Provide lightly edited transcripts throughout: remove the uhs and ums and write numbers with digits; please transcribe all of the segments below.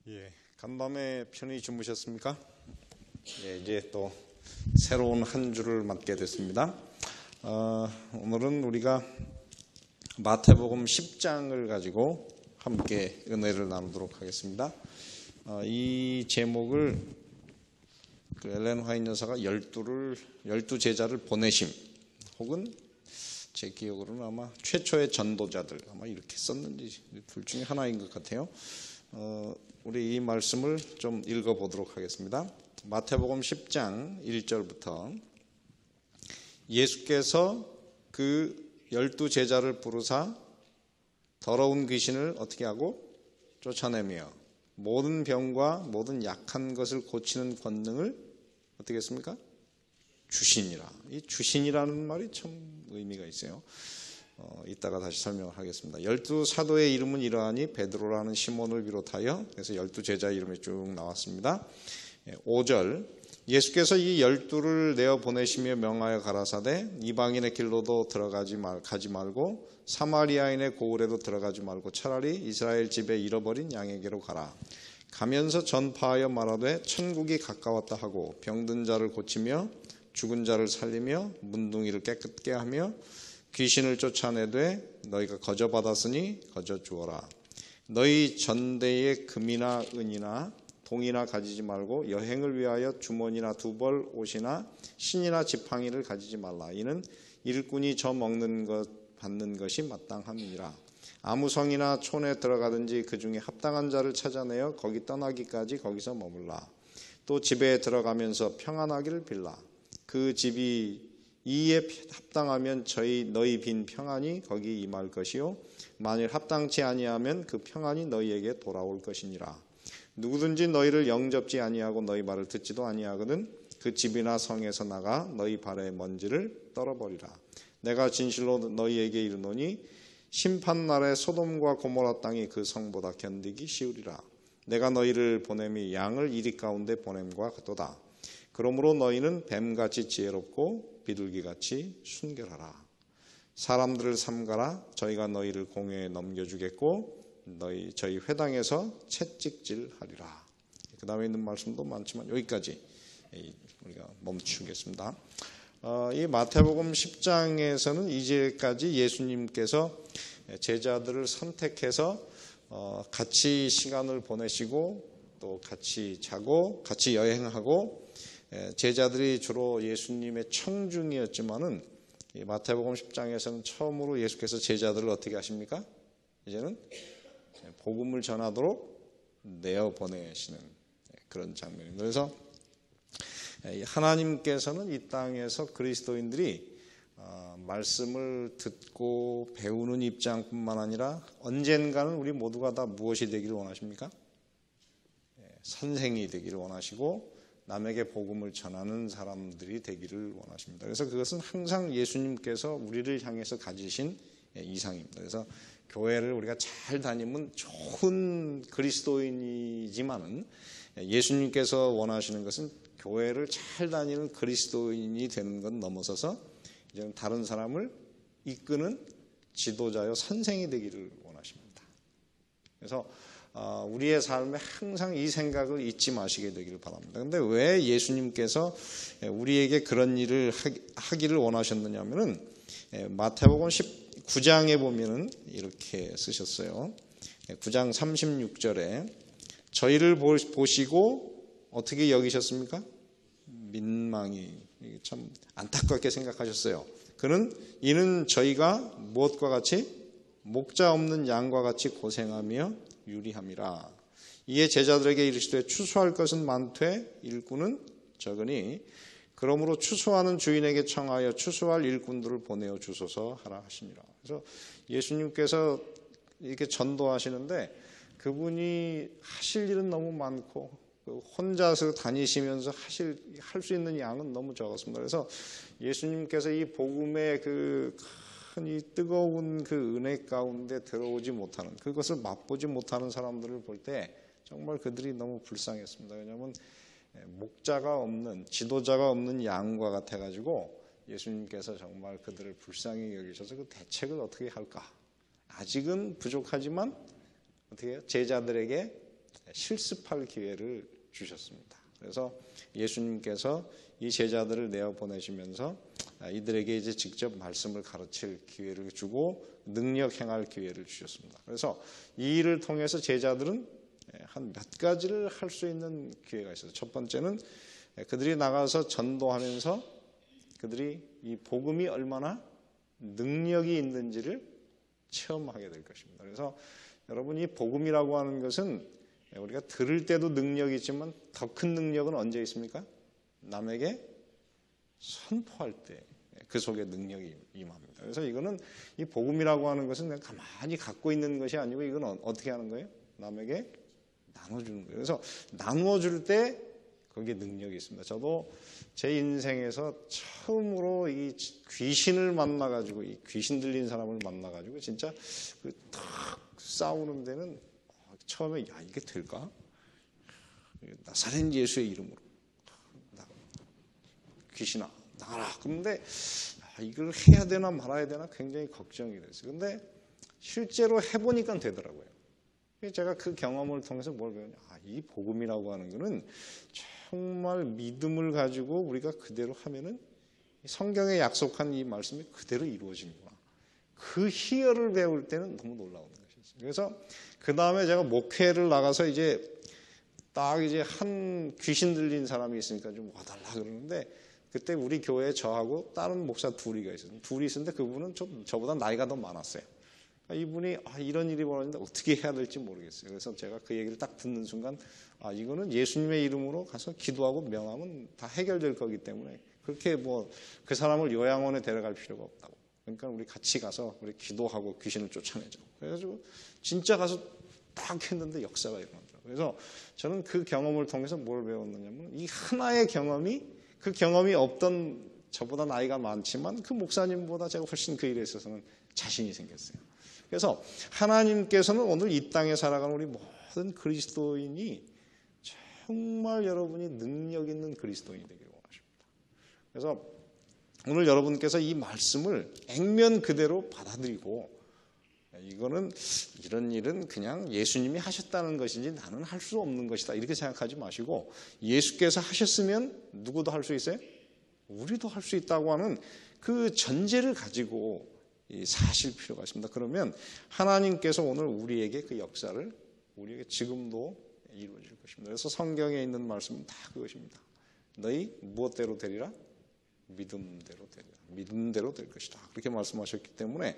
예, 간밤에 편히 주무셨습니까? 예, 이제 또 새로운 한 주를 맞게 됐습니다. 오늘은 우리가 마태복음 10장을 가지고 함께 은혜를 나누도록 하겠습니다. 이 제목을 엘렌 화이트 여사가 12 제자를 보내심, 혹은 제 기억으로는 아마 최초의 전도자들, 아마 이렇게 썼는지 둘 중에 하나인 것 같아요. 우리 이 말씀을 좀 읽어보도록 하겠습니다. 마태복음 10장 1절부터 예수께서 그 12 제자를 부르사 더러운 귀신을 어떻게 하고 쫓아내며 모든 병과 모든 약한 것을 고치는 권능을 어떻게 했습니까? 주시니라. 이 주시니라는 말이 참 의미가 있어요. 이따가 다시 설명을 하겠습니다. 12 사도의 이름은 이러하니 베드로라는 시몬을 비롯하여, 그래서 12 제자 이름이 쭉 나왔습니다. 5절 예수께서 이 12를 내어 보내시며 명하여 가라사대 이방인의 길로도 가지 말고 사마리아인의 고을에도 들어가지 말고 차라리 이스라엘 집에 잃어버린 양에게로 가라. 가면서 전파하여 말하되 천국이 가까웠다 하고 병든 자를 고치며 죽은 자를 살리며 문둥이를 깨끗게 하며 귀신을 쫓아내되 너희가 거저 받았으니 거저 주어라. 너희 전대에 금이나 은이나 동이나 가지지 말고 여행을 위하여 주머니나 두벌 옷이나 신이나 지팡이를 가지지 말라. 이는 일꾼이 저 먹는 것 받는 것이 마땅함이니라. 아무 성이나 촌에 들어가든지 그 중에 합당한 자를 찾아내어 거기 떠나기까지 거기서 머물라. 또 집에 들어가면서 평안하기를 빌라. 그 집이 이에 합당하면 너희 빈 평안이 거기 임할 것이요 만일 합당치 아니하면 그 평안이 너희에게 돌아올 것이니라. 누구든지 너희를 영접지 아니하고 너희 말을 듣지도 아니하거든 그 집이나 성에서 나가 너희 발의 먼지를 떨어버리라. 내가 진실로 너희에게 이르노니 심판날에 소돔과 고모라 땅이 그 성보다 견디기 쉬우리라. 내가 너희를 보냄이 양을 이리 가운데 보냄과 같도다. 그러므로 너희는 뱀같이 지혜롭고 비둘기같이 순결하라. 사람들을 삼가라. 저희가 너희를 공회에 넘겨주겠고 저희 회당에서 채찍질하리라. 그 다음에 있는 말씀도 많지만 여기까지 우리가 멈추겠습니다. 이 마태복음 10장에서는 이제까지 예수님께서 제자들을 선택해서 같이 시간을 보내시고 또 같이 자고 같이 여행하고, 제자들이 주로 예수님의 청중이었지만은 마태복음 10장에서는 처음으로 예수께서 제자들을 어떻게 하십니까? 이제는 복음을 전하도록 내어 보내시는 그런 장면입니다. 그래서 하나님께서는 이 땅에서 그리스도인들이 말씀을 듣고 배우는 입장뿐만 아니라 언젠가는 우리 모두가 다 무엇이 되기를 원하십니까? 선생이 되기를 원하시고 남에게 복음을 전하는 사람들이 되기를 원하십니다. 그래서 그것은 항상 예수님께서 우리를 향해서 가지신 이상입니다. 그래서 교회를 우리가 잘 다니면 좋은 그리스도인이지만은 예수님께서 원하시는 것은 교회를 잘 다니는 그리스도인이 되는 것 넘어서서 이제는 다른 사람을 이끄는 지도자여 선생이 되기를 원하십니다. 그래서 우리의 삶에 항상 이 생각을 잊지 마시게 되기를 바랍니다. 그런데 왜 예수님께서 우리에게 그런 일을 하기를 원하셨느냐 하면은 마태복음 19장에 보면은 이렇게 쓰셨어요. 9장 36절에 저희를 보시고 어떻게 여기셨습니까? 민망히, 참 안타깝게 생각하셨어요. 이는 저희가 무엇과 같이 목자 없는 양과 같이 고생하며 유리함이라. 이에 제자들에게 이르시되 추수할 것은 많되 일꾼은 적으니 그러므로 추수하는 주인에게 청하여 추수할 일꾼들을 보내어 주소서 하라 하시니라. 그래서 예수님께서 이렇게 전도하시는데 그분이 하실 일은 너무 많고 혼자서 다니시면서 할 수 있는 양은 너무 적었습니다. 그래서 예수님께서 이 복음의 이 뜨거운 그 은혜 가운데 들어오지 못하는, 그것을 맛보지 못하는 사람들을 볼 때 정말 그들이 너무 불쌍했습니다. 왜냐하면 목자가 없는, 지도자가 없는 양과 같아가지고 예수님께서 정말 그들을 불쌍히 여기셔서 그 대책을 어떻게 할까? 아직은 부족하지만 어떻게 해요? 제자들에게 실습할 기회를 주셨습니다. 그래서 예수님께서 이 제자들을 내어 보내시면서 이들에게 이제 직접 말씀을 가르칠 기회를 주고 능력 행할 기회를 주셨습니다. 그래서 이 일을 통해서 제자들은 한 몇 가지를 할 수 있는 기회가 있어요. 첫 번째는 그들이 나가서 전도하면서 그들이 이 복음이 얼마나 능력이 있는지를 체험하게 될 것입니다. 그래서 여러분, 이 복음이라고 하는 것은 우리가 들을 때도 능력이 있지만 더 큰 능력은 언제 있습니까? 남에게 선포할 때 그 속에 능력이 임합니다. 그래서 이거는 이 복음이라고 하는 것은 그냥 가만히 갖고 있는 것이 아니고 이건 어떻게 하는 거예요? 남에게 나눠주는 거예요. 그래서 나누어줄 때 거기에 능력이 있습니다. 저도 제 인생에서 처음으로 이 귀신을 만나가지고 이 귀신 들린 사람을 만나가지고 진짜 탁 싸우는 데는 처음에 야 이게 될까? 나사렛 예수의 이름으로 귀신아 나가라. 그런데 이걸 해야 되나 말아야 되나 굉장히 걱정이 됐어요. 근데 실제로 해보니까 되더라고요. 제가 그 경험을 통해서 뭘 배우냐? 이 복음이라고 하는 거는 정말 믿음을 가지고 우리가 그대로 하면은 성경에 약속한 이 말씀이 그대로 이루어지는구나. 그 희열을 배울 때는 너무 놀라운 것이었어요. 그래서 그 다음에 제가 목회를 나가서 이제 딱 이제 한 귀신 들린 사람이 있으니까 좀 와달라 그러는데 그때 우리 교회에 저하고 다른 목사 둘이 있었는데 그분은 저보다 나이가 더 많았어요. 이분이 이런 일이 벌어졌는데 어떻게 해야 될지 모르겠어요. 그래서 제가 그 얘기를 딱 듣는 순간 이거는 예수님의 이름으로 가서 기도하고 명하면 다 해결될 거기 때문에 그렇게 그 사람을 요양원에 데려갈 필요가 없다고. 그러니까 우리 같이 가서 우리 기도하고 귀신을 쫓아내자고. 그래가지고 진짜 가서 딱 했는데 역사가 일어나더라고요. 그래서 저는 그 경험을 통해서 뭘 배웠느냐면 이 하나의 경험이 그 경험이 없던 저보다 나이가 많지만 그 목사님보다 제가 훨씬 그 일에 있어서는 자신이 생겼어요. 그래서 하나님께서는 오늘 이 땅에 살아가는 우리 모든 그리스도인이 정말 여러분이 능력 있는 그리스도인이 되기를 원하십니다. 그래서 오늘 여러분께서 이 말씀을 액면 그대로 받아들이고 이거는 이런 일은 그냥 예수님이 하셨다는 것이지 나는 할 수 없는 것이다 이렇게 생각하지 마시고 예수께서 하셨으면 누구도 할 수 있어요? 우리도 할 수 있다고 하는 그 전제를 가지고 사실 필요가 있습니다. 그러면 하나님께서 오늘 우리에게 그 역사를 우리에게 지금도 이루어질 것입니다. 그래서 성경에 있는 말씀은 다 그것입니다. 너희 무엇대로 되리라? 믿음대로 되리라. 믿음대로 될 것이다. 그렇게 말씀하셨기 때문에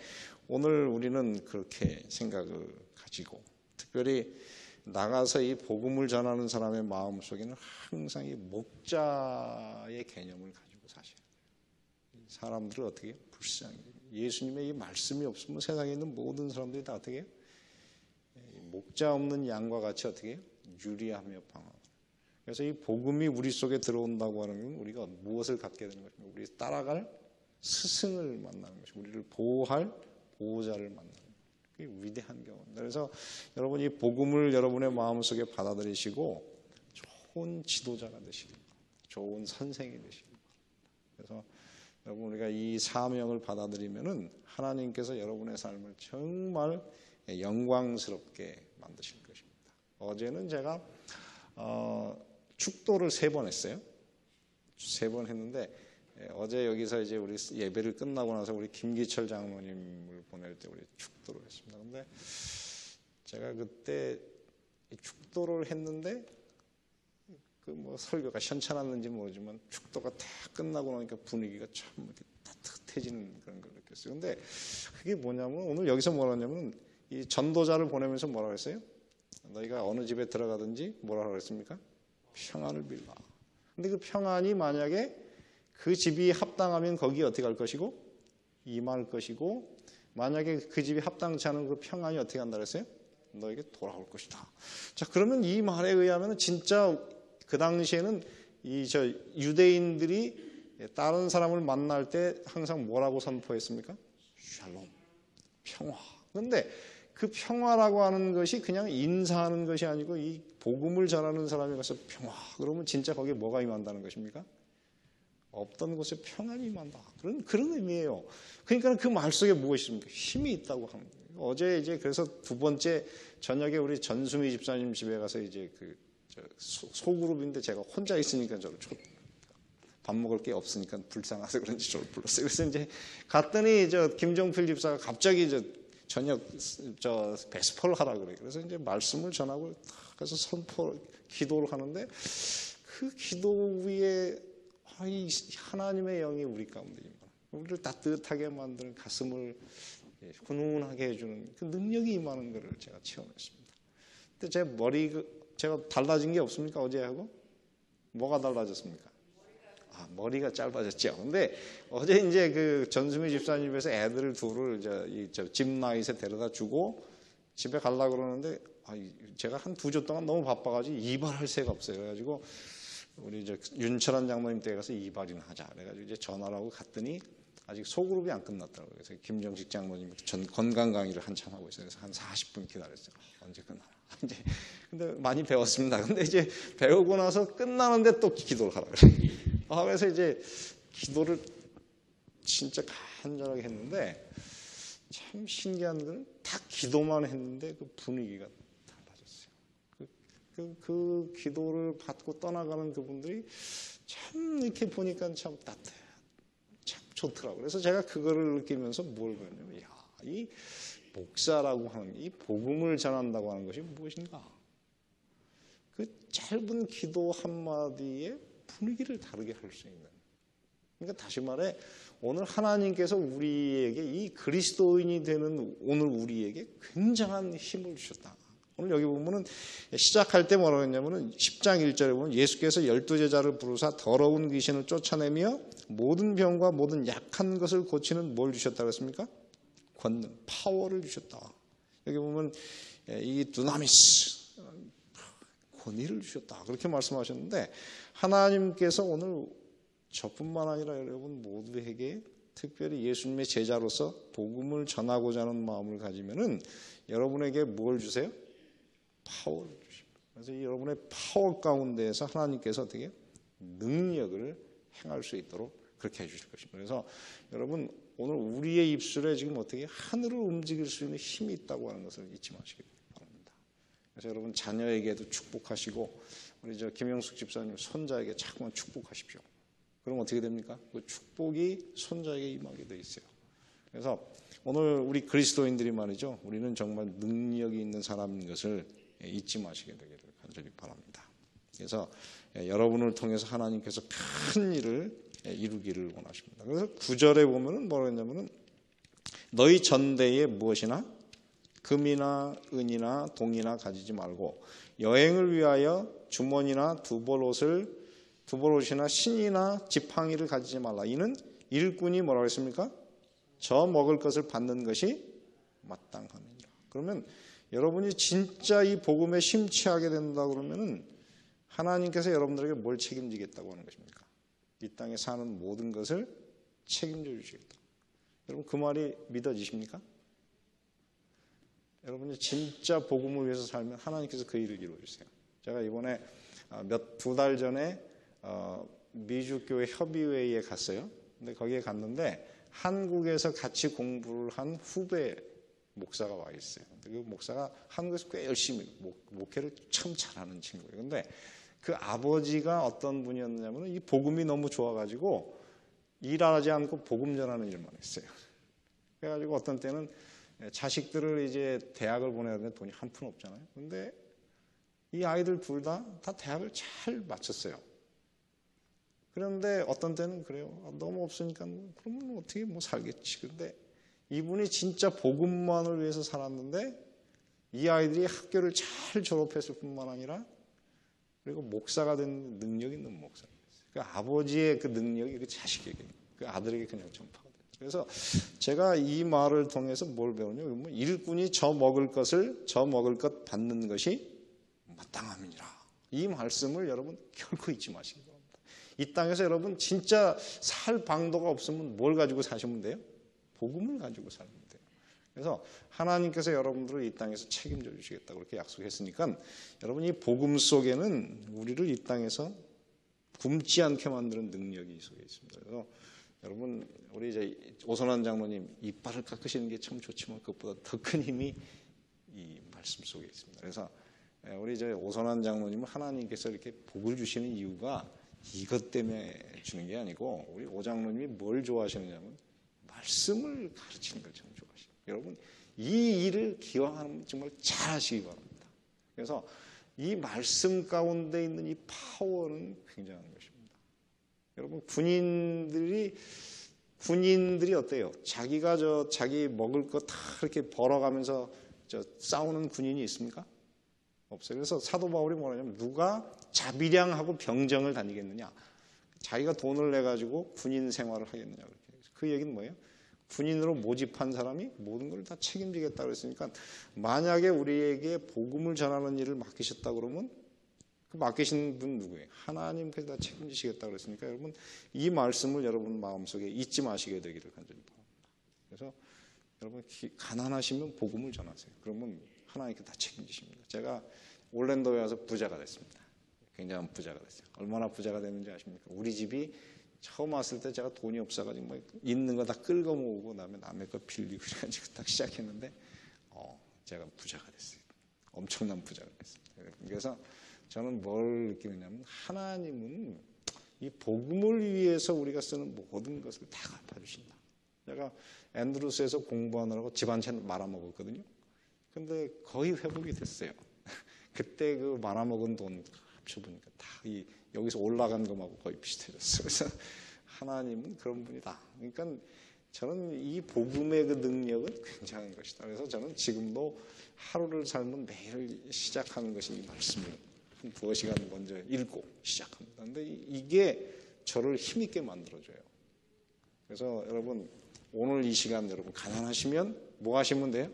오늘 우리는 그렇게 생각을 가지고 특별히 나가서 이 복음을 전하는 사람의 마음 속에는 항상 이 목자의 개념을 가지고 사셔야 돼요. 사람들을 어떻게 불쌍히 예수님의 이 말씀이 없으면 세상에 있는 모든 사람들이 다 어떻게 해요? 목자 없는 양과 같이 어떻게 해요? 유리하며 방황. 그래서 이 복음이 우리 속에 들어온다고 하는 건 우리가 무엇을 갖게 되는 것입니까? 우리 따라갈 스승을 만나는 것이고 우리를 보호할 보호자를 만나는 것이고 그게 위대한 경험입니다. 그래서 여러분 이 복음을 여러분의 마음속에 받아들이시고 좋은 지도자가 되시기 바랍니다. 좋은 선생이 되시기 바랍니다. 그래서 여러분 우리가 이 사명을 받아들이면은 하나님께서 여러분의 삶을 정말 영광스럽게 만드실 것입니다. 어제는 제가 축도를 3번 했어요. 3번 했는데 어제 여기서 이제 우리 예배를 끝나고 나서 우리 김기철 장로님을 보낼 때 우리 축도를 했습니다. 근데 제가 그때 축도를 했는데 그 설교가 현찮았는지 모르지만 축도가 다 끝나고 나니까 분위기가 참 이렇게 따뜻해지는 그런 걸 느꼈어요. 근데 그게 뭐냐면 오늘 여기서 뭐라냐면 이 전도자를 보내면서 뭐라고 했어요? 너희가 어느 집에 들어가든지 뭐라고 했습니까? 평안을 빌라. 근데 그 평안이 만약에 그 집이 합당하면 거기에 어떻게 할 것이고 임할 것이고 만약에 그 집이 합당치 않은 그 평안이 어떻게 한다 그랬어요? 너에게 돌아올 것이다. 자, 그러면 이 말에 의하면 진짜 그 당시에는 유대인들이 다른 사람을 만날 때 항상 뭐라고 선포했습니까? 샬롬, 평화. 그런데 그 평화라고 하는 것이 그냥 인사하는 것이 아니고 이 복음을 전하는 사람이 가서 평화. 그러면 진짜 거기에 뭐가 임한다는 것입니까? 없던 곳에 평안이 임한다. 그런 의미예요. 그러니까 그 말 속에 무엇이 있습니까? 힘이 있다고 하는 거예요. 어제 이제 그래서 두 번째 저녁에 우리 전수미 집사님 집에 가서 이제 소그룹인데 제가 혼자 있으니까 저를 밥 먹을 게 없으니까 불쌍해서 그런지 저를 불렀어요. 그래서 이제 갔더니 김종필 집사가 갑자기 저녁 베스퍼를 하라 그래요. 그래서 이제 말씀을 전하고 그래서 기도를 하는데 그 기도 위에 이 하나님의 영이 우리 가운데 우리를 따뜻하게 만드는 가슴을 훈훈하게 해주는 그 능력이 임하는 것을 제가 체험했습니다. 근데 제가 달라진 게 없습니까? 어제하고? 뭐가 달라졌습니까? 머리가 짧아졌죠. 근데 어제 이제 그 전수미 집사님에서 애들을 둘을 집 나잇에 데려다 주고 집에 가려고 그러는데 제가 한 2주 동안 너무 바빠가지고 이발할 새가 없어요. 그래가지고 우리 윤철한 장모님 댁에 가서 이발이나 하자. 그래가지고 이제 전화를 하고 갔더니 아직 소그룹이 안 끝났더라고요. 그래서 김정식 장모님 건강 강의를 한참 하고 있어요. 그래서 한 40분 기다렸어요. 언제 끝나나. 근데 많이 배웠습니다. 근데 이제 배우고 나서 끝나는데 또 기도를 하라 그래요. 그래서 이제 기도를 진짜 간절하게 했는데 참 신기한 건 딱 기도만 했는데 그 분위기가 달라졌어요. 그 기도를 받고 떠나가는 그분들이 참 이렇게 보니까 참 따뜻해, 참 좋더라고요. 그래서 제가 그거를 느끼면서 뭘 배웠냐면, 이 목사라고 하는 이 복음을 전한다고 하는 것이 무엇인가? 그 짧은 기도 한마디에 분위기를 다르게 할 수 있는. 그러니까 다시 말해 오늘 하나님께서 우리에게 이 그리스도인이 되는 오늘 우리에게 굉장한 힘을 주셨다. 오늘 여기 보면은 시작할 때 뭐라고 했냐면은 10장 1절에 보면 예수께서 12제자를 부르사 더러운 귀신을 쫓아내며 모든 병과 모든 약한 것을 고치는 뭘 주셨다고 했습니까? 권능, 파워를 주셨다. 여기 보면 이 두나미스, 권위를 주셨다. 그렇게 말씀하셨는데 하나님께서 오늘 저뿐만 아니라 여러분 모두에게 특별히 예수님의 제자로서 복음을 전하고자 하는 마음을 가지면은 여러분에게 뭘 주세요? 파워를 주십니다. 그래서 여러분의 파워 가운데에서 하나님께서 어떻게 능력을 행할 수 있도록 그렇게 해주실 것입니다. 그래서 여러분 오늘 우리의 입술에 지금 어떻게 하늘을 움직일 수 있는 힘이 있다고 하는 것을 잊지 마시기 바랍니다. 그래서 여러분 자녀에게도 축복하시고 우리 김영숙 집사님 손자에게 자꾸만 축복하십시오. 그럼 어떻게 됩니까? 그 축복이 손자에게 임하게 돼 있어요. 그래서 오늘 우리 그리스도인들이 말이죠. 우리는 정말 능력이 있는 사람인 것을 잊지 마시게 되기를 간절히 바랍니다. 그래서 여러분을 통해서 하나님께서 큰 일을 이루기를 원하십니다. 그래서 9절에 보면은 뭐라고 했냐면은 너희 전대에 무엇이나 금이나 은이나 동이나 가지지 말고 여행을 위하여 주머니나 두벌옷이나 신이나 지팡이를 가지지 말라. 이는 일꾼이 뭐라고 했습니까? 저 먹을 것을 받는 것이 마땅함이니라. 그러면 여러분이 진짜 이 복음에 심취하게 된다 그러면은 하나님께서 여러분들에게 뭘 책임지겠다고 하는 것입니까? 이 땅에 사는 모든 것을 책임져 주시겠다. 여러분 그 말이 믿어지십니까? 여러분이 진짜 복음을 위해서 살면 하나님께서 그 일을 이루어 주세요. 제가 이번에 2달 전에 미주교회 협의회에 갔어요. 근데 거기에 갔는데 한국에서 같이 공부를 한 후배 목사가 와 있어요. 그 목사가 한국에서 꽤 열심히 목회를 참 잘하는 친구예요. 근데 그 아버지가 어떤 분이었냐면 이 복음이 너무 좋아가지고 일하지 않고 복음 전하는 일만 했어요. 그래가지고 어떤 때는 자식들을 이제 대학을 보내야 되는데 돈이 한 푼 없잖아요. 근데 이 아이들 둘 다 대학을 잘 마쳤어요. 그런데 어떤 때는 그래요. 너무 없으니까 그러면 어떻게 살겠지. 근데 이분이 진짜 복음만을 위해서 살았는데 이 아이들이 학교를 잘 졸업했을 뿐만 아니라 그리고 목사가 된 능력이 있는 목사였어요. 그 아버지의 그 능력이 그 자식에게, 그 아들에게 그냥 전파가 돼요. 그래서 제가 이 말을 통해서 뭘 배우냐면 일꾼이 저 먹을 것 받는 것이 마땅함이니라. 이 말씀을 여러분 결코 잊지 마시기 바랍니다. 이 땅에서 여러분 진짜 살 방도가 없으면 뭘 가지고 사시면 돼요? 복음을 가지고 살면 돼요. 그래서 하나님께서 여러분들을 이 땅에서 책임져 주시겠다고 그렇게 약속했으니까 여러분 이 복음 속에는 우리를 이 땅에서 굶지 않게 만드는 능력이 속에 있습니다. 그래서 여러분 우리 이제 오선환 장로님 이빨을 깎으시는 게 참 좋지만 그것보다 더 큰 힘이 이 말씀 속에 있습니다. 그래서 우리 이제 오선환 장로님은 하나님께서 이렇게 복을 주시는 이유가 이것 때문에 주는 게 아니고 우리 오 장로님이 뭘 좋아하시느냐면 말씀을 가르치는 걸 참 좋아하시고 여러분 이 일을 기왕하면 정말 잘 하시기 바랍니다. 그래서 이 말씀 가운데 있는 이 파워는 굉장한 것입니다. 여러분 군인들이 어때요? 자기가 자기 먹을 거 다 이렇게 벌어가면서 싸우는 군인이 있습니까? 없어요. 그래서 사도 바울이 뭐냐면 누가 자비량하고 병정을 다니겠느냐? 자기가 돈을 내 가지고 군인 생활을 하겠느냐? 그 얘기는 뭐예요? 군인으로 모집한 사람이 모든 걸 다 책임지겠다 그랬으니까 만약에 우리에게 복음을 전하는 일을 맡기셨다 그러면 그 맡기신 분 누구예요? 하나님께서 다 책임지시겠다 그랬으니까 여러분 이 말씀을 여러분 마음속에 잊지 마시게 되기를 간절히 바랍니다. 그래서 여러분 가난하시면 복음을 전하세요. 그러면 하나님께서 다 책임지십니다. 제가 올랜도에 와서 부자가 됐습니다. 굉장한 부자가 됐어요. 얼마나 부자가 됐는지 아십니까? 우리 집이 처음 왔을 때 제가 돈이 없어가지고 뭐 있는 거 다 끌고 모으고 그다음에 남의 거 빌리고 그래가지고 딱 시작했는데 제가 부자가 됐어요. 엄청난 부자가 됐습니다. 그래서 저는 뭘 느끼느냐면 하나님은 이 복음을 위해서 우리가 쓰는 모든 것을 다 갚아주신다. 제가 앤드루스에서 공부하느라고 집안채 말아먹었거든요. 근데 거의 회복이 됐어요. 그때 그 말아먹은 돈 합쳐보니까 다 여기서 올라간 것하고 거의 비슷해졌어요. 그래서 하나님은 그런 분이다. 그러니까 저는 이 복음의 그 능력은 굉장한 것이다. 그래서 저는 지금도 하루를 살면 매일 시작하는 것이 이 말씀을 한 2시간 먼저 읽고 시작합니다. 그런데 이게 저를 힘있게 만들어줘요. 그래서 여러분 오늘 이 시간 여러분 가난하시면 뭐 하시면 돼요?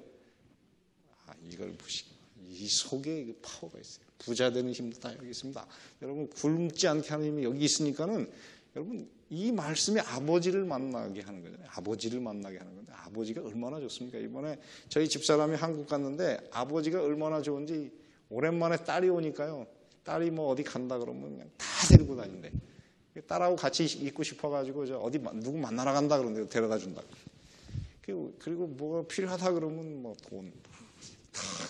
이걸 보시고 이 속에 파워가 있어요. 부자 되는 힘도 다 여기 있습니다. 여러분 굶지 않게 하는 힘이 여기 있으니까는 여러분 이 말씀이 아버지를 만나게 하는 거잖아요. 아버지를 만나게 하는 건데 아버지가 얼마나 좋습니까? 이번에 저희 집사람이 한국 갔는데 아버지가 얼마나 좋은지 오랜만에 딸이 오니까요. 딸이 뭐 어디 간다 그러면 그냥 다 데리고 다닌대. 딸하고 같이 있고 싶어가지고 저 어디 누구 만나러 간다 그러는데 데려다 준다. 그리고 뭐가 필요하다 그러면 뭐 돈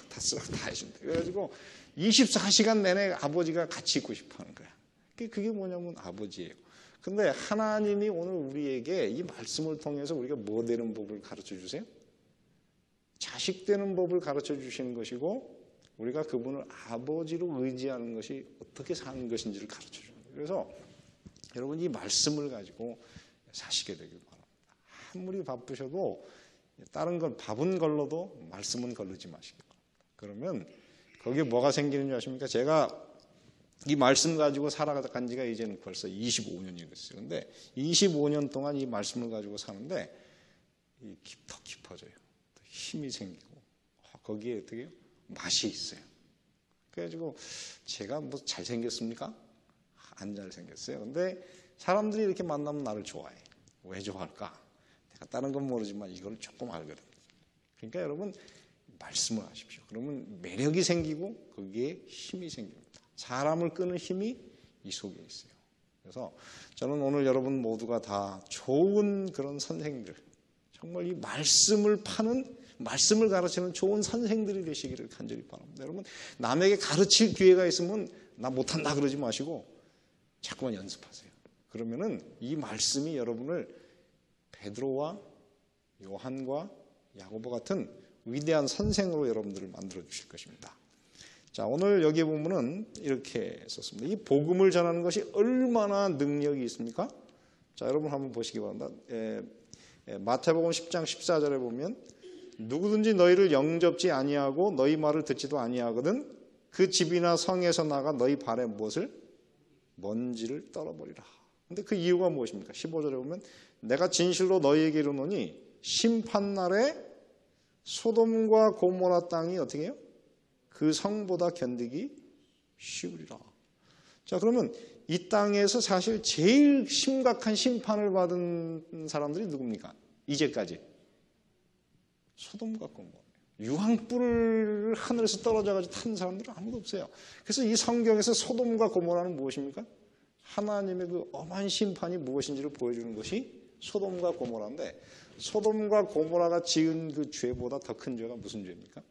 다 쓰라고 다 해준대. 그래가지고 24시간 내내 아버지가 같이 있고 싶어 하는 거야. 그게 뭐냐면 아버지예요. 근데 하나님이 오늘 우리에게 이 말씀을 통해서 우리가 뭐 되는 법을 가르쳐 주세요? 자식 되는 법을 가르쳐 주시는 것이고 우리가 그분을 아버지로 의지하는 것이 어떻게 사는 것인지를 가르쳐 줍니다. 그래서 여러분 이 말씀을 가지고 사시게 되길 바랍니다. 아무리 바쁘셔도 다른 건 밥은 걸러도 말씀은 걸르지 마시기 바랍니다. 그러면 거기에 뭐가 생기는 줄 아십니까? 제가 이 말씀 가지고 살아간 지가 이제는 벌써 25년이 됐어요. 근데 25년 동안 이 말씀을 가지고 사는데 더 깊어져요. 더 힘이 생기고 거기에 어떻게 맛이 있어요. 그래가지고 제가 뭐 잘생겼습니까? 안 잘생겼어요. 근데 사람들이 이렇게 만나면 나를 좋아해. 왜 좋아할까? 내가 다른 건 모르지만 이걸 조금 알거든. 그러니까 여러분 말씀을 하십시오. 그러면 매력이 생기고 거기에 힘이 생깁니다. 사람을 끄는 힘이 이 속에 있어요. 그래서 저는 오늘 여러분 모두가 다 좋은 그런 선생들, 정말 이 말씀을 파는 말씀을 가르치는 좋은 선생들이 되시기를 간절히 바랍니다. 여러분 남에게 가르칠 기회가 있으면 나 못한다 그러지 마시고 자꾸만 연습하세요. 그러면은 이 말씀이 여러분을 베드로와 요한과 야고보 같은 위대한 선생으로 여러분들을 만들어 주실 것입니다. 자, 오늘 여기 보면은 이렇게 썼습니다. 이 복음을 전하는 것이 얼마나 능력이 있습니까? 자, 여러분 한번 보시기 바랍니다. 마태복음 10장 14절에 보면 누구든지 너희를 영접지 아니하고 너희 말을 듣지도 아니하거든 그 집이나 성에서 나가 너희 발에 무엇을? 먼지를 떨어버리라. 근데 그 이유가 무엇입니까? 15절에 보면 내가 진실로 너희에게 이르노니 심판날에 소돔과 고모라 땅이 어떻게 해요? 그 성보다 견디기 쉬우리라. 자, 그러면 이 땅에서 사실 제일 심각한 심판을 받은 사람들이 누굽니까? 이제까지 소돔과 고모라. 유황불을 하늘에서 떨어져가지고 탄 사람들은 아무도 없어요. 그래서 이 성경에서 소돔과 고모라는 무엇입니까? 하나님의 그 엄한 심판이 무엇인지를 보여주는 것이 소돔과 고모라인데 소돔과 고모라가 지은 그 죄보다 더 큰 죄가 무슨 죄입니까?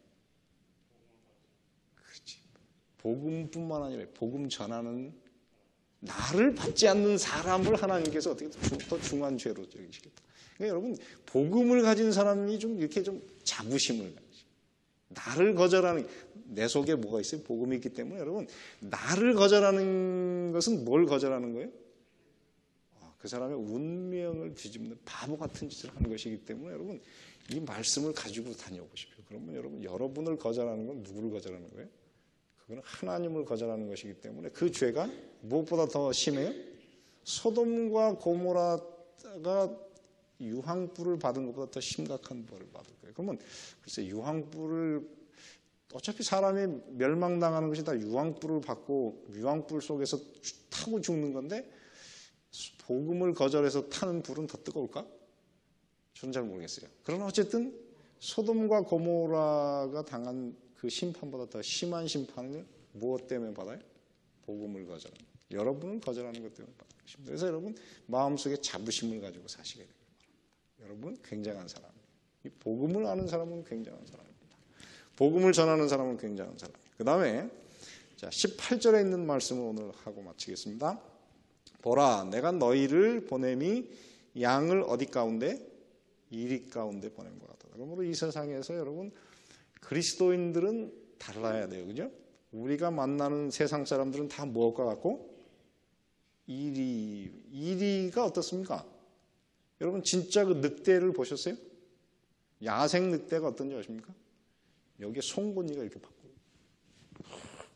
그렇지. 복음뿐만 아니라 복음 전하는 나를 받지 않는 사람을 하나님께서 어떻게 더 중한 죄로 여기시겠다. 그러니까 여러분 복음을 가진 사람이 좀 이렇게 좀 자부심을 가지죠. 나를 거절하는 내 속에 뭐가 있어요? 복음이 있기 때문에 여러분 나를 거절하는 것은 뭘 거절하는 거예요? 그 사람의 운명을 뒤집는 바보 같은 짓을 하는 것이기 때문에 여러분 이 말씀을 가지고 다녀보십시오. 그러면 여러분 여러분을 거절하는 건 누구를 거절하는 거예요? 그건 하나님을 거절하는 것이기 때문에 그 죄가 무엇보다 더 심해요? 소돔과 고모라가 유황불을 받은 것보다 더 심각한 벌을 받을 거예요. 그러면 글쎄 유황불을 어차피 사람이 멸망당하는 것이 다 유황불을 받고 유황불 속에서 타고 죽는 건데 복음을 거절해서 타는 불은 더 뜨거울까? 저는 잘 모르겠어요. 그러나 어쨌든 소돔과 고모라가 당한 그 심판보다 더 심한 심판을 무엇 때문에 받아요? 복음을 거절하는 것. 여러분을 거절하는 것 때문에 받는 것입니다. 그래서 여러분 마음속에 자부심을 가지고 사시게 되길 바랍니다. 여러분 굉장한 사람이에요. 이 복음을 아는 사람은 굉장한 사람입니다. 복음을 전하는 사람은 굉장한 사람이에요. 그 다음에 18절에 있는 말씀을 오늘 하고 마치겠습니다. 보라 내가 너희를 보냄이 양을 어디 가운데? 이리 가운데 보낸 것 같다. 그러므로 이 세상에서 여러분 그리스도인들은 달라야 돼요. 그죠? 우리가 만나는 세상 사람들은 다 무엇과 같고? 이리가 어떻습니까? 여러분 진짜 그 늑대를 보셨어요? 야생 늑대가 어떤지 아십니까? 여기에 송곳니가 이렇게 바꾸고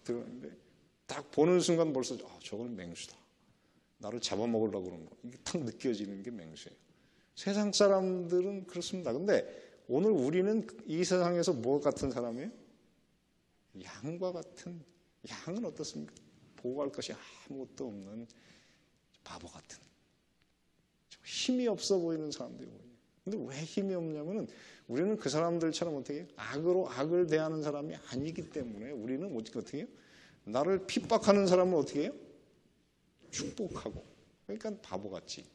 들어가는데 딱 보는 순간 벌써 저건 맹수다. 나를 잡아먹으려고 그러는 거. 이게 딱 느껴지는 게 맹수예요. 세상 사람들은 그렇습니다. 근데 오늘 우리는 이 세상에서 뭐 같은 사람이에요? 양과 같은. 양은 어떻습니까? 보호할 것이 아무것도 없는 바보 같은. 좀 힘이 없어 보이는 사람들이 보여요. 근데 왜 힘이 없냐면은 우리는 그 사람들처럼 어떻게 해요? 악으로 악을 대하는 사람이 아니기 때문에 우리는 어떻게 해요? 나를 핍박하는 사람을 어떻게 해요? 축복하고. 그러니까 바보같이.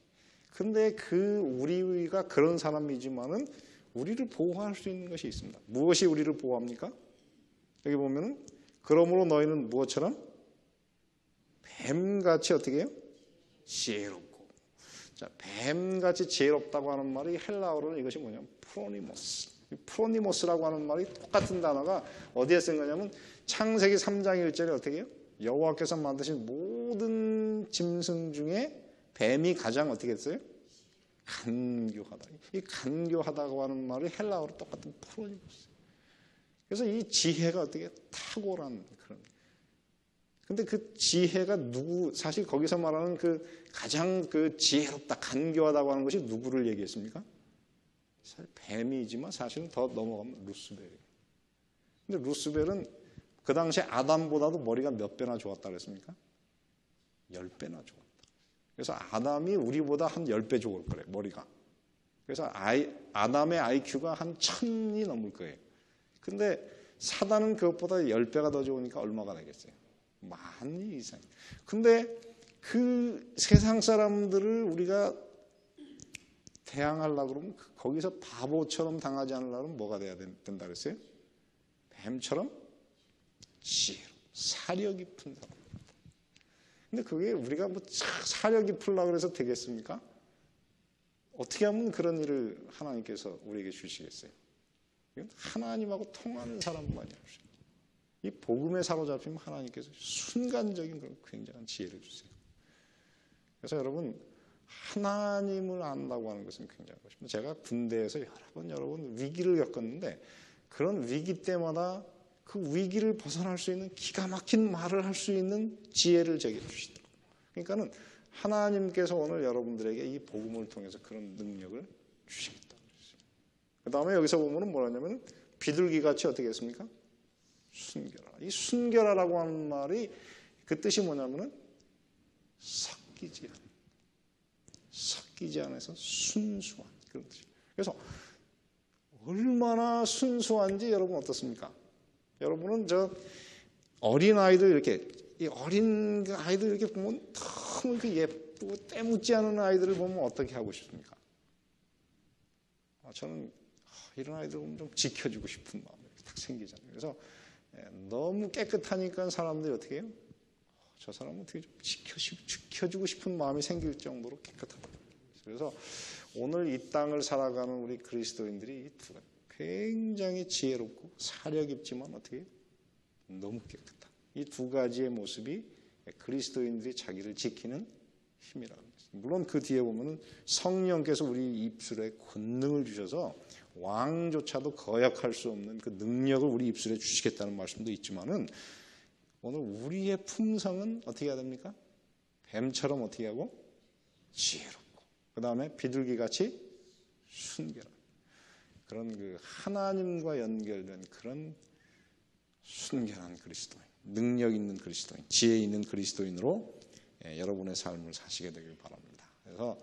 근데 우리가 그런 사람이지만은 우리를 보호할 수 있는 것이 있습니다. 무엇이 우리를 보호합니까? 여기 보면은 그러므로 너희는 무엇처럼? 뱀같이 어떻게 해요? 지혜롭고. 자, 뱀같이 지혜롭다고 하는 말이 헬라어로는 이것이 뭐냐면 프로니모스. 프로니모스라고 하는 말이 똑같은 단어가 어디에 쓴 거냐면 창세기 3장 1절에 어떻게 해요? 여호와께서 만드신 모든 짐승 중에 뱀이 가장 어떻게 했어요? 간교하다. 이 간교하다고 하는 말이 헬라어로 똑같은 프로니모스. 그래서 이 지혜가 어떻게 탁월한 그런. 근데 그 지혜가 사실 거기서 말하는 가장 지혜롭다, 간교하다고 하는 것이 누구를 얘기했습니까? 사실 뱀이지만 사실은 더 넘어가면 루스벨이에요. 근데 루스벨은 그 당시에 아담보다도 머리가 몇 배나 좋았다 그랬습니까? 10배나 좋았다. 그래서 아담이 우리보다 한 10배 좋을 거래요, 머리가. 그래서 아담의 IQ가 한 1000이 넘을 거예요. 근데 사단은 그것보다 10배가 더 좋으니까 얼마가 되겠어요? 많이 이상. 근데 그 세상 사람들을 우리가 대항하려고 그러면 거기서 바보처럼 당하지 않으려면 뭐가 돼야 된다 그랬어요? 뱀처럼 사려 깊은 사람. 근데 그게 우리가 사려 깊으려고 해서 되겠습니까? 어떻게 하면 그런 일을 하나님께서 우리에게 주시겠어요? 하나님하고 통하는 사람만이 없어요. 이 복음에 사로잡히면 하나님께서 순간적인 그런 굉장한 지혜를 주세요. 그래서 여러분 하나님을 안다고 하는 것은 굉장한 것입니다. 제가 군대에서 여러 번 위기를 겪었는데 그런 위기 때마다 그 위기를 벗어날 수 있는 기가 막힌 말을 할 수 있는 지혜를 제게 주시더라고요. 그러니까는 하나님께서 오늘 여러분들에게 이 복음을 통해서 그런 능력을 주시겠다고 그랬어요. 그 다음에 여기서 보면은 뭐라냐면 비둘기같이 어떻게 했습니까? 순결하라. 이 순결하라고 하는 말이 그 뜻이 뭐냐면은 섞이지 않아서 순수한 그런 뜻이에요. 그래서 얼마나 순수한지 여러분 어떻습니까? 여러분은 어린 아이들 이렇게 이 어린 아이들 이렇게 보면 너무 예쁘고 때묻지 않은 아이들을 보면 어떻게 하고 싶습니까? 저는 이런 아이들 보면 좀 지켜주고 싶은 마음이 딱 생기잖아요. 그래서 너무 깨끗하니까 사람들이 어떻게 해요? 저 사람은 어떻게 좀 지켜주고 싶은 마음이 생길 정도로 깨끗하다. 그래서 오늘 이 땅을 살아가는 우리 그리스도인들이 굉장히 지혜롭고 사려 깊지만 어떻게 해요? 너무 깨끗한 이 두 가지의 모습이 그리스도인들이 자기를 지키는 힘이라는 거죠. 물론 그 뒤에 보면은 성령께서 우리 입술에 권능을 주셔서 왕조차도 거역할 수 없는 그 능력을 우리 입술에 주시겠다는 말씀도 있지만은 오늘 우리의 품성은 어떻게 해야 됩니까? 뱀처럼 어떻게 하고? 지혜롭고 그 다음에 비둘기같이 순결한 그런 그 하나님과 연결된 그런 순결한 그리스도인, 능력 있는 그리스도인, 지혜 있는 그리스도인으로 여러분의 삶을 사시게 되길 바랍니다. 그래서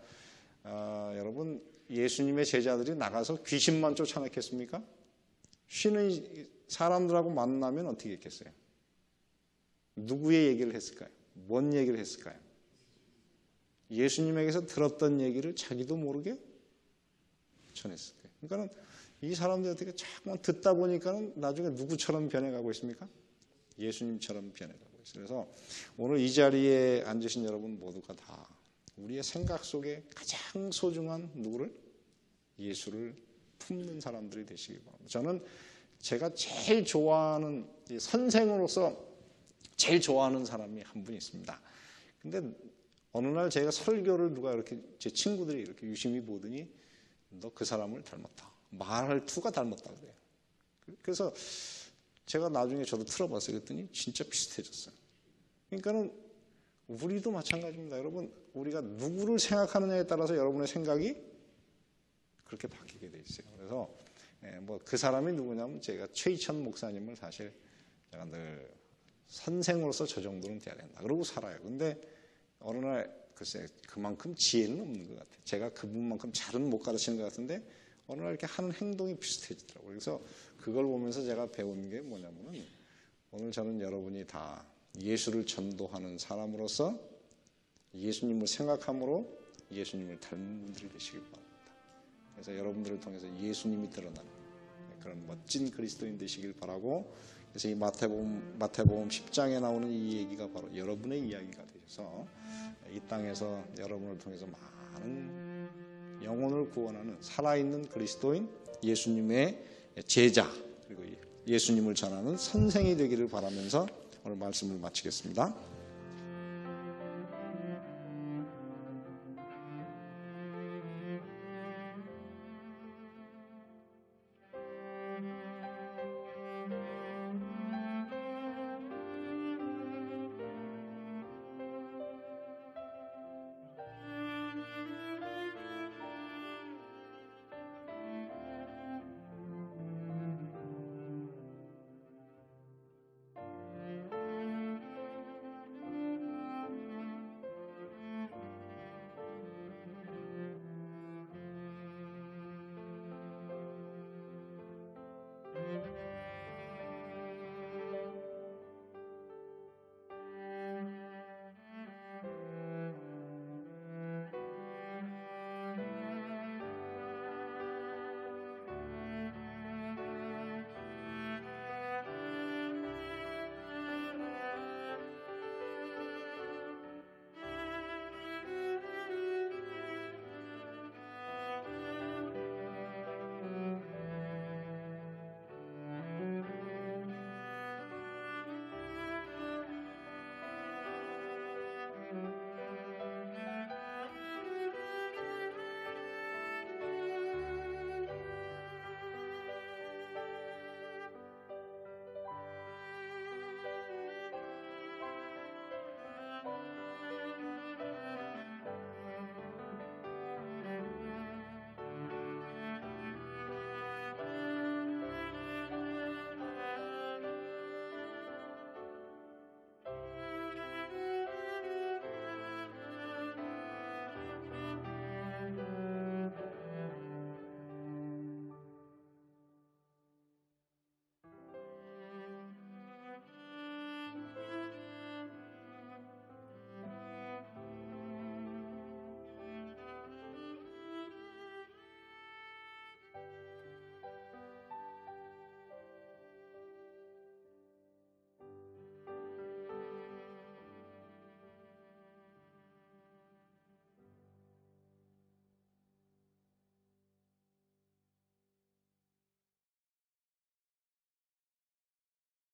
여러분 예수님의 제자들이 나가서 귀신만 쫓아냈겠습니까? 쉬는 사람들하고 만나면 어떻게 했겠어요? 누구의 얘기를 했을까요? 뭔 얘기를 했을까요? 예수님에게서 들었던 얘기를 자기도 모르게 전했을 거예요. 그러니까 이 사람들이 어떻게 자꾸만 듣다 보니까 나중에 누구처럼 변해가고 있습니까? 예수님처럼 변해가고 있어요. 그래서 오늘 이 자리에 앉으신 여러분 모두가 다 우리의 생각 속에 가장 소중한 누구를? 예수를 품는 사람들이 되시기 바랍니다. 저는 제가 제일 좋아하는 선생으로서 제일 좋아하는 사람이 한 분 있습니다. 근데 어느 날 제가 설교를 누가 이렇게 제 친구들이 이렇게 유심히 보더니 너 그 사람을 닮았다. 말할 투가 닮았다 그래요. 그래서 제가 나중에 저도 틀어봤어요. 그랬더니 진짜 비슷해졌어요. 그러니까는 우리도 마찬가지입니다. 여러분 우리가 누구를 생각하느냐에 따라서 여러분의 생각이 그렇게 바뀌게 돼 있어요. 그래서 뭐 그 사람이 누구냐면 제가 최희천 목사님을 사실 제가 늘 선생으로서 저 정도는 돼야 된다. 그러고 살아요. 근데 어느 날 글쎄 그만큼 지혜는 없는 것 같아요. 제가 그분만큼 잘은 못 가르치는 것 같은데 어느 날 이렇게 하는 행동이 비슷해지더라고요. 그래서 그걸 보면서 제가 배운 게 뭐냐면은 오늘 저는 여러분이 다 예수를 전도하는 사람으로서 예수님을 생각함으로 예수님을 닮은 분들이 되시길 바랍니다. 그래서 여러분들을 통해서 예수님이 드러나는 그런 멋진 그리스도인 되시길 바라고 그래서 이 마태복음 10장에 나오는 이 얘기가 바로 여러분의 이야기가 되셔서 이 땅에서 여러분을 통해서 많은 영혼을 구원하는 살아있는 그리스도인 예수님의 제자 그리고 예수님을 전하는 선생이 되기를 바라면서 오늘 말씀을 마치겠습니다.